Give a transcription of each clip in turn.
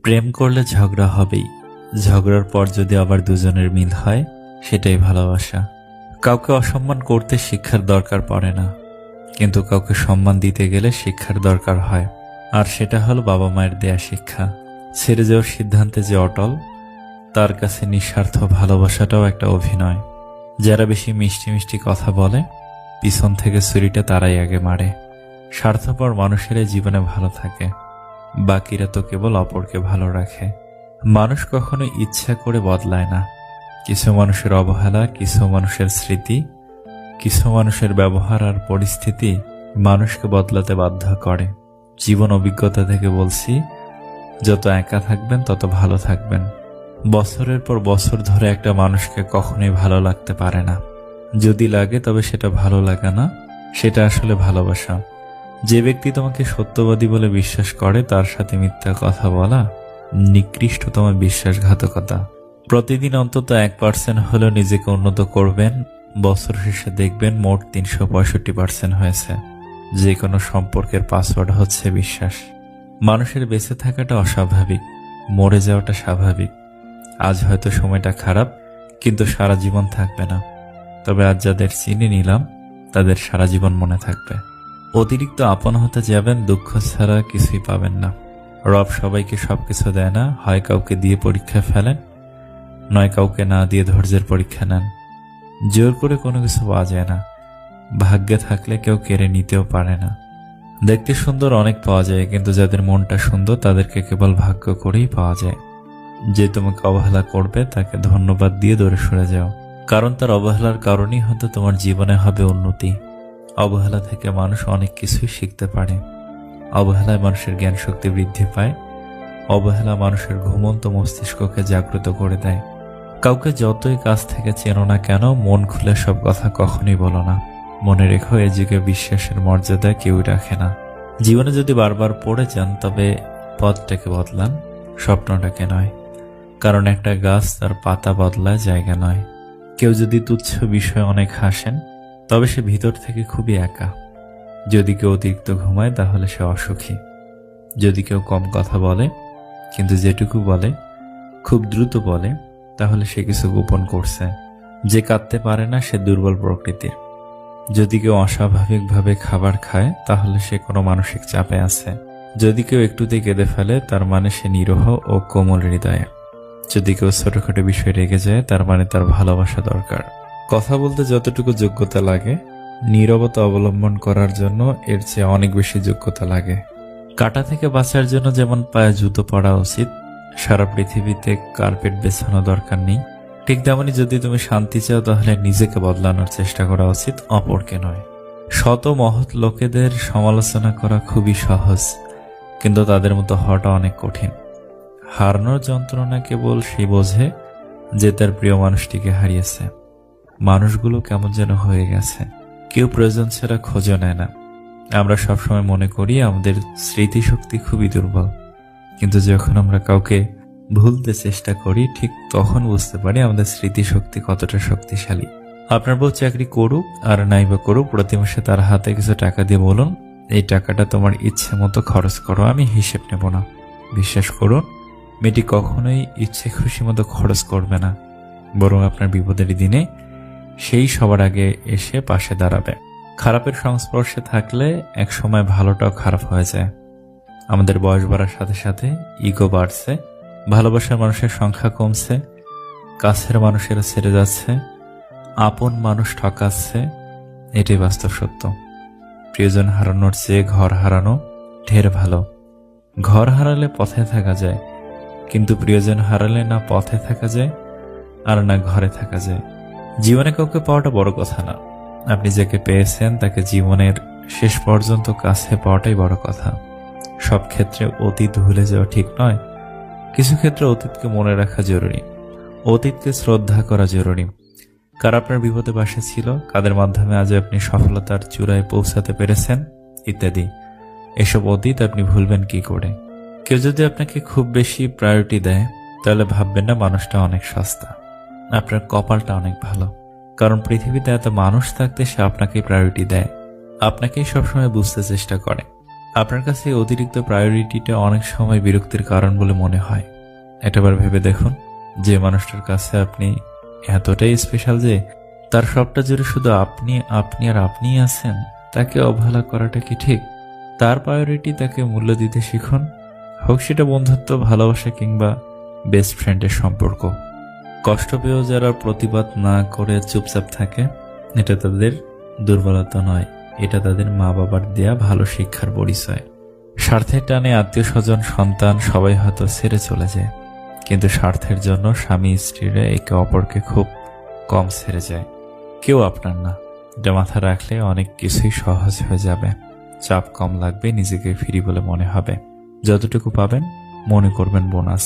প্রেম করলে ঝগড়া হবেই, ঝগড়ার পর যদি আবার দুজনের মিল হয় সেটাই ভালোবাসা। কাউকে অসম্মান করতে শিক্ষার দরকার পড়ে না, কিন্তু কাউকে সম্মান দিতে গেলে শিক্ষার দরকার হয়। আর সেটা হলো বাবা মায়ের দেয়া শিক্ষা। ছেড়ে যাওয়ার সিদ্ধান্তে যে অটল, তার কাছে নিঃস্বার্থ ভালোবাসাটাও একটা অভিনয়। যারা বেশি মিষ্টি মিষ্টি কথা বলে, পিছন থেকে ছুরিটা তারাই আগে মারে। স্বার্থপর মানুষেরাই জীবনে ভালো থাকে, বাকিরা তো কেবল অপরকে ভালো রাখে। মানুষ কখনো ইচ্ছা করে বদলায় না। কিছু মানুষের অবহেলা, কিছু মানুষের স্মৃতি, কিছু মানুষের ব্যবহার আর পরিস্থিতি মানুষকে বদলাতে বাধ্য করে। জীবন অভিজ্ঞতা থেকে বলছি, যত একা থাকবেন তত ভালো থাকবেন। বছরের পর বছর ধরে একটা মানুষকে কখনোই ভালো লাগতে পারে না। যদি লাগে তবে সেটা ভালো লাগা না, সেটা আসলে ভালোবাসা। যে ব্যক্তি তোমাকে সত্যবাদী বলে বিশ্বাস করে, তার সাথে মিথ্যা কথা বলা নিকৃষ্টতম বিশ্বাসঘাতকতা। প্রতিদিন অন্তত 1% হলেও নিজেকে উন্নত করবেন। বছর শেষে দেখবেন মোট 365% হয়েছে। যে কোনো সম্পর্কের পাসওয়ার্ড হচ্ছে বিশ্বাস। মানুষের বেঁচে থাকাটা অস্বাভাবিক, মরে যাওয়াটা স্বাভাবিক। আজ হয়তো সময়টা খারাপ, কিন্তু সারা জীবন থাকবে না। তবে আজ যাদের চিনে নিলাম, তাদের সারা জীবন মনে থাকবে। অতিরিক্ত আপন হতে যাবেন, দুঃখ ছাড়া কিছুই পাবেন না। রব সবাইকে সবকিছু দেয় না, হয় কাউকে দিয়ে পরীক্ষা ফেলেন, নয় কাউকে না দিয়ে ধৈর্যের পরীক্ষা নেন। জোর করে কোনো কিছু পাওয়া যায় না, ভাগ্যে থাকলে কেউ কেড়ে নিতেও পারে না। দেখতে সুন্দর অনেক পাওয়া যায়, কিন্তু যাদের মনটা সুন্দর তাদেরকে কেবল ভাগ্য করেই পাওয়া যায়। যে তোমাকে অবহেলা করবে তাকে ধন্যবাদ দিয়ে দূরে সরে যাও, কারণ তার অবহেলার কারণেই হয়তো তোমার জীবনে হবে উন্নতি। অবহেলা থেকে মানুষ অনেক কিছুই শিখতে পারে। অবহেলায় মানুষের জ্ঞান শক্তি বৃদ্ধি পায়। অবহেলা মানুষের ঘুমন্ত মস্তিষ্ককে জাগ্রত করে দেয়। কাউকে যতই কাছ থেকে চেনো না কেন, মন খুলে সব কথা কখনোই বলো না। মনে রেখো, এ যুগে বিশ্বাসের মর্যাদা কেউই রাখে না। জীবনে যদি বারবার পড়ে যান, তবে পথটাকে বদলান, স্বপ্নটাকে নয়। কারণ একটা গাছ তার পাতা বদলায়, জায়গা নয়। কেউ যদি তুচ্ছ বিষয়ে অনেক হাসেন, তবে সে ভিতর থেকে খুবই একা। যদি কেউ অতিরিক্ত ঘুমায়, তাহলে সে অসুখী। যদি কেউ কম কথা বলে, কিন্তু যেটুকু বলে খুব দ্রুত বলে, তাহলে সে কিছু গোপন করছে। যে কাঁদতে পারে না, সে দুর্বল প্রকৃতির। যদি কেউ অস্বাভাবিকভাবে খাবার খায়, তাহলে সে কোনো মানসিক চাপে আছে। যদি কেউ একটুতেই কেঁদে ফেলে, তার মানে সে নিরহ ও কোমল হৃদয়ে। যদি কেউ ছোটখাটো বিষয় রেগে যায়, তার মানে তার ভালোবাসা দরকার। কথা বলতে যতটুকু যোগ্যতা লাগে, নীরবতা অবলম্বন করার জন্য এর চেয়ে অনেক বেশি যোগ্যতা লাগে। কাঁটা থেকে বাঁচার জন্য যেমন পায়ে জুতো পরা উচিত, সারা পৃথিবীতে কার্পেট বেছানো দরকার নেই। ঠিক তেমনি যদি তুমি শান্তি চাও, তাহলে নিজেকে বদলানোর চেষ্টা করা উচিত, অপরকে নয়। শত মহৎ লোকেদের সমালোচনা করা খুবই সহজ, কিন্তু তাদের মতো হওয়াটা অনেক কঠিন। হারানোর যন্ত্রণা কেবল সে বোঝে যে তার প্রিয় মানুষটিকে হারিয়েছে। মানুষগুলো কেমন যেন হয়ে গেছে, কেউ প্রয়োজন ছাড়া খোঁজও নেয় না। আমরা সবসময় মনে করি আমাদের স্মৃতিশক্তি খুবই দুর্বল, কিন্তু যখন আমরা কাউকে ভুলতে চেষ্টা করি, ঠিক তখন বুঝতে পারি আমাদের স্মৃতিশক্তি কতটা শক্তিশালী। আপনার বউ চাকরি করুক আর নাইবা করুক, প্রতি মাসে তার হাতে কিছু টাকা দিয়ে বলুন, এই টাকাটা তোমার ইচ্ছে মতো খরচ করো, আমি হিসেব নেব না। বিশ্বাস করুন, মেয়েটি কখনোই ইচ্ছে খুশি মতো খরচ করবে না, বরং আপনার বিপদের দিনে সেই সবার আগে এসে পাশে দাঁড়াবে। খারাপের সংস্পর্শে থাকলে এক সময় ভালোটাও খারাপ হয়ে যায়। আমাদের বয়স বাড়ার সাথে সাথে ইগো বাড়ছে, ভালোবাসার মানুষের সংখ্যা কমছে, কাছের মানুষেরা ছেড়ে যাচ্ছে, আপন মানুষ ঠকাচ্ছে। এটাই বাস্তব সত্য। প্রিয়জন হারানোর চেয়ে ঘর হারানো ঢের ভালো। ঘর হারালে পথে থাকা যায়, কিন্তু প্রিয়জন হারালে না পথে থাকা যায় আর না ঘরে থাকা যায়। জীবনে কাউকে পাওয়াটা বড় কথা না, আপনি যাকে পেয়েছেন তাকে জীবনের শেষ পর্যন্ত কাছে পাওয়াটাই বড় কথা। সব ক্ষেত্রে অতীত ভুলে যাওয়া ঠিক নয়, কিছু ক্ষেত্রে অতীতকে মনে রাখা জরুরি, অতীতকে শ্রদ্ধা করা জরুরি। কার আপনার বিপদে পাশে ছিল, কাদের মাধ্যমে আজ আপনি সফলতার চূড়ায় পৌঁছাতে পেরেছেন, ইত্যাদি। এসব অতীত আপনি ভুলবেন কি করে? কেউ যদি আপনাকে খুব বেশি প্রায়োরিটি দেয়, তাহলে ভাববেন না মানুষটা অনেক সস্তা। আপনার কপালটা অনেক ভালো, কারণ পৃথিবীতে এত মানুষ থাকতে সে আপনাকেই প্রায়োরিটি দেয়, আপনাকেই সবসময় বুঝতে চেষ্টা করে। আপনার কাছে এই অতিরিক্ত প্রায়োরিটিটা অনেক সময় বিরক্তির কারণ বলে মনে হয়। একটাবার ভেবে দেখুন, যে মানুষটার কাছে আপনি এতটাই স্পেশাল যে তার সবটা জুড়ে শুধু আপনি আপনি আর আপনিই আছেন, তাকে অবহেলা করাটা কি ঠিক? তার প্রায়োরিটি তাকে মূল্য দিতে শিখুন, হোক সেটা বন্ধুত্ব, ভালোবাসা কিংবা বেস্ট ফ্রেন্ডের সম্পর্ক। কষ্ট পেয়েও যারা প্রতিবাদ না করে চুপচাপ থাকে, এটা তাদের দুর্বলতা নয়, এটা তাদের মা বাবার দেয়া ভালো শিক্ষার পরিচয়। স্বার্থের টানে আত্মীয় স্বজন, সন্তান সবাই হয়তো ছেড়ে চলে যায়, কিন্তু স্বার্থের জন্য স্বামী স্ত্রীরা একে অপরকে খুব কম ছেড়ে যায়। কেউ আপনার না, এটা মাথা রাখলে অনেক কিছুই সহজ হয়ে যাবে। চাপ কম লাগবে, নিজেকে ফ্রি বলে মনে হবে। যতটুকু পাবেন মনে করবেন বোনাস।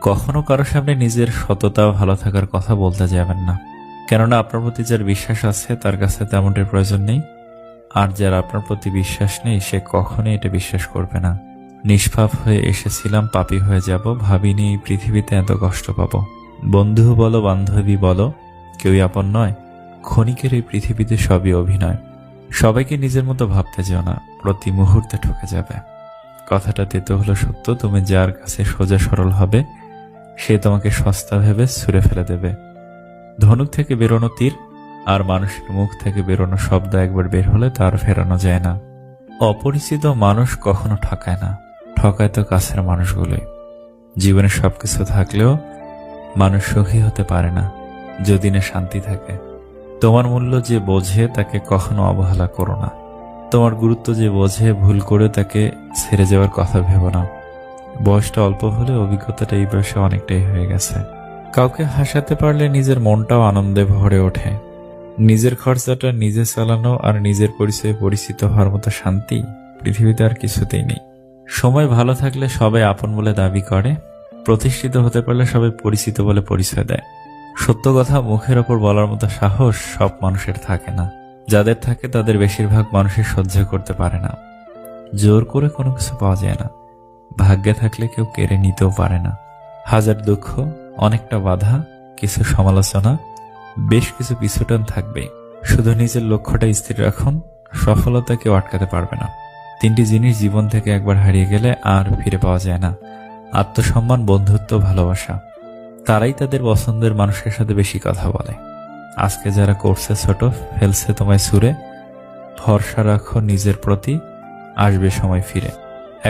কখনো কারো সামনে নিজের সততা ও ভালো থাকার কথা বলতে যাবেন না, কেননা আপনার প্রতি যার বিশ্বাস আছে তার কাছে তেমনটির প্রয়োজন নেই, আর যার আপনার প্রতি বিশ্বাস নেই সে কখনোই এটা বিশ্বাস করবে না। নিষ্পাপ হয়ে এসেছিলাম, পাপী হয়ে যাব, ভাবিনি এই পৃথিবীতে এত কষ্ট পাবো। বন্ধু বলো, বান্ধবী বলো, কেউই আপন নয়। ক্ষণিকের এই পৃথিবীতে সবই অভিনয়। সবাইকে নিজের মতো ভাবতে যেও না, প্রতি মুহূর্তে ঠকে যাবে। কথাটা তেতো হলো সত্য, তুমি যার কাছে সোজা সরল হবে সে তোমাকে সস্তা ভেবে ছুঁড়ে ফেলে দেবে। ধনুক থেকে বেরোনো তীর আর মানুষের মুখ থেকে বেরোনো শব্দ একবার বের হলে তার ফেরানো যায় না। অপরিচিত মানুষ কখনো ঠকায় না, ঠকায় তো কাছের মানুষগুলোই। জীবনে সবকিছু থাকলেও মানুষ সুখী হতে পারে না যদি না শান্তি থাকে। তোমার মূল্য যে বোঝে তাকে কখনো অবহেলা করো না। তোমার গুরুত্ব যে বোঝে, ভুল করে তাকে ছেড়ে যাওয়ার কথা ভেবো না। বয়সটা অল্প হলে অভিজ্ঞতাটা এই বয়সে অনেকটাই হয়ে গেছে। কাউকে হাসাতে পারলে নিজের মনটাও আনন্দে ভরে ওঠে। নিজের খরচাটা নিজে চালানো আর নিজের পরিচয়ে পরিচিত হওয়ার মতো শান্তি পৃথিবীতে আর কিছুতেই নেই। সময় ভালো থাকলে সবাই আপন বলে দাবি করে, প্রতিষ্ঠিত হতে পারলে সবাই পরিচিত বলে পরিচয় দেয়। সত্য কথা মুখের ওপর বলার মতো সাহস সব মানুষের থাকে না, যাদের থাকে তাদের বেশিরভাগ মানুষই সহ্য করতে পারে না। জোর করে কোনো কিছু পাওয়া যায় না, ভাগ্যে থাকলে কেউ কেড়ে নিতেও পারে না। হাজার দুঃখ, অনেকটা বাধা, কিছু সমালোচনা, বেশ কিছু পিছুটান থাকবেই। শুধু নিজের লক্ষ্যটা স্থির রাখুন, সফলতা কেউ আটকাতে পারবে না। তিনটি জিনিস জীবন থেকে একবার হারিয়ে গেলে আর ফিরে পাওয়া যায় না: আত্মসম্মান, বন্ধুত্ব, ভালোবাসা। তারাই তাদের পছন্দের মানুষের সাথে বেশি কথা বলে। আজকে যারা করছে ছোট, ফেলছে তোমায় ছুঁড়ে, ভরসা রাখো নিজের প্রতি, আসবে সময় ফিরে।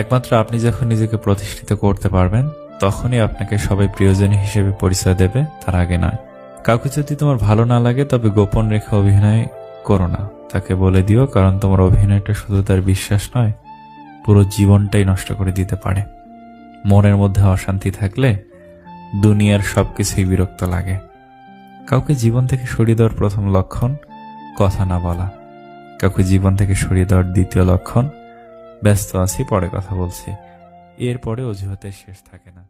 একমাত্র আপনি যখন নিজেকে প্রতিষ্ঠিত করতে পারবেন তখনই আপনাকে সবাই প্রিয়জন হিসেবে পরিচয় দেবে, তার আগে নয়। কাউকে যদি তোমার ভালো না লাগে তবে গোপন রেখে অভিনয় করো না, তাকে বলে দিও, কারণ তোমার অভিনয়টা শুধু তার বিশ্বাস নয়, পুরো জীবনটাই নষ্ট করে দিতে পারে। মনের মধ্যে অশান্তি থাকলে দুনিয়ার সবকিছুই বিরক্ত লাগে। কাউকে জীবন থেকে সরিয়ে দেওয়ার প্রথম লক্ষণ কথা না বলা। কাউকে জীবন থেকে সরিয়ে দেওয়ার দ্বিতীয় লক্ষণ ব্যস্ত আছি, পরে কথা বলছি। এরপরে অজুহাতের শেষ থাকে না।